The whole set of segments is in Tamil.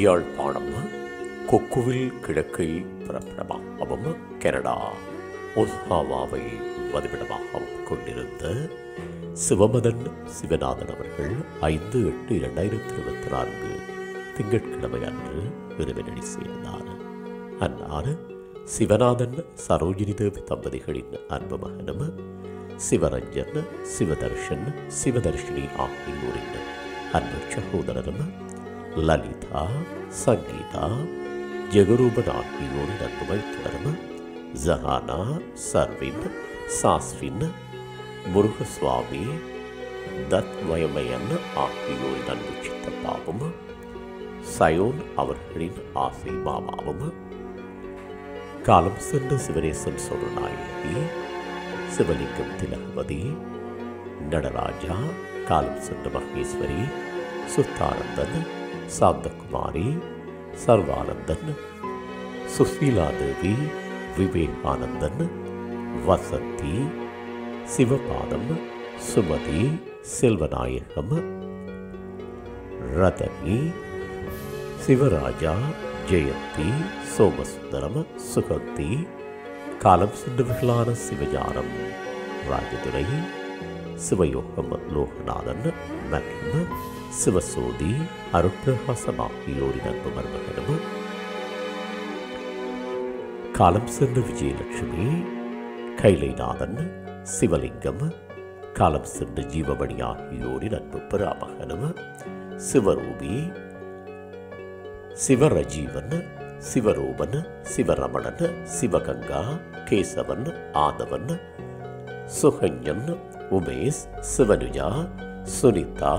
யாழ்ப்பாணம் கொக்குவில் கிழக்கை பிறப்பிடமாகவும் கனடா ஒஸ்ஹாவாவை வதிவிடமாகவும் கொண்டிருந்த சிவமதன் சிவநாதன் அவர்கள் 5/8/2024 திங்கட்கிழமை அன்று இறைவனடி சேர்ந்தார். அன்னார் சிவநாதன் சரோஜினி தேவி தம்பதிகளின் அன்பு மகனும் சிவரஞ்சன் சிவதர்ஷன் சிவதர்ஷினி ஆகியோரின் அன்பு சகோதரரும் லலிதா சங்கீதா ஜெகரூபன் ஆகியோரின் அன்பு மைத்துனரும் ஜஹானா சர்வின் சாஸ்வின் முருகசுவாமி தத்வயமயன் ஆகியோரின் அன்பு சித்தப்பாவும் சயோன் அவர்களின் ஆசை மாமாவும் காலம் சென்ற சிவனேசன் சொருநாயகி சிவலிங்கம் திலகவதி நடராஜா காலம் சென்ற மகேஸ்வரி சுத்தானந்தன் சாந்தகுமாரி சர்வானந்தன் சுசீலா தேவி விவேகானந்தன் வசந்தி சிவபாதம் சுமதி செல்வநாயகம் ரதனி சிவராஜா ஜெயந்தி சோமசுந்தரம் சுகந்தி காலம் சென்றவர்களான சிவஞானம் ராஜதுரை சிவயோகம் லோகநாதன் மற்றும் சிவசோதி அருட்பிரகாசம் ஆகியோரின் அன்பு மருமகனும் காலம் சென்ற விஜயலட்சுமி கைலைநாதன் சிவலிங்கம் காலம் சென்ற ஜீவமணி ஆகியோரின் அன்பு பிராமகனும் சிவரூபி சிவரஜீவன் சிவரூபன் சிவரமணன் சிவகங்கா கேசவன் ஆதவன் சுகஞ்சன் உமேஷ் சிவனுஜா சுனிதா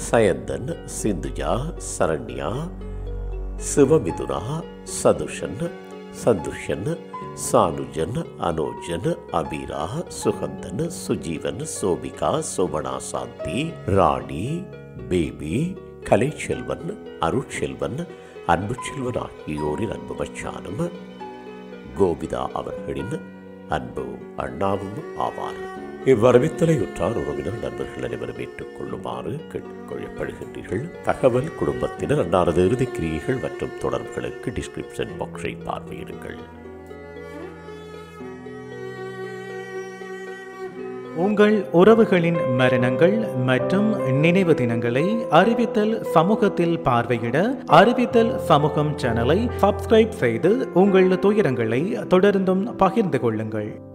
சயந்தன் சிந்துஜா சரண்யா சிவமிதுனா சதுஷன் சந்துஷன் சானுஜன் அனோஜன் அபீரா சுகந்தன் சுஜீவன் சோபிகா சோபனா சாந்தி ராணி பேபி கலைச்செல்வன் அருட்செல்வன் அன்பு செல்வன் ஆகியோரின் அன்பு மச்சானும் கோபிதா அவர்களின் அன்பு அண்ணாவும் ஆவார். இவ்வரவித்தலையுற்றார் உறவினர் நண்பர்கள் அனைவரும் ஏற்றுக்கொள்ளுமாறு கேட்டுக்கொள்ளப்படுகின்றீர்கள். தகவல் குடும்பத்தினர் அன்னாரது இறுதிக் கிரியைகள் மற்றும் தொடர்புகளுக்கு டிஸ்கிரிப்ஷன் பாக்ஸை பார்வையிடுங்கள். உங்கள் உறவுகளின் மரணங்கள் மற்றும் நினைவு தினங்களை அறிவித்தல் சமூகத்தில் பார்வையிட அறிவித்தல் சமூகம் சேனலை சப்ஸ்கிரைப் செய்து உங்கள் துயரங்களை தொடர்ந்தும் பகிர்ந்து கொள்ளுங்கள்.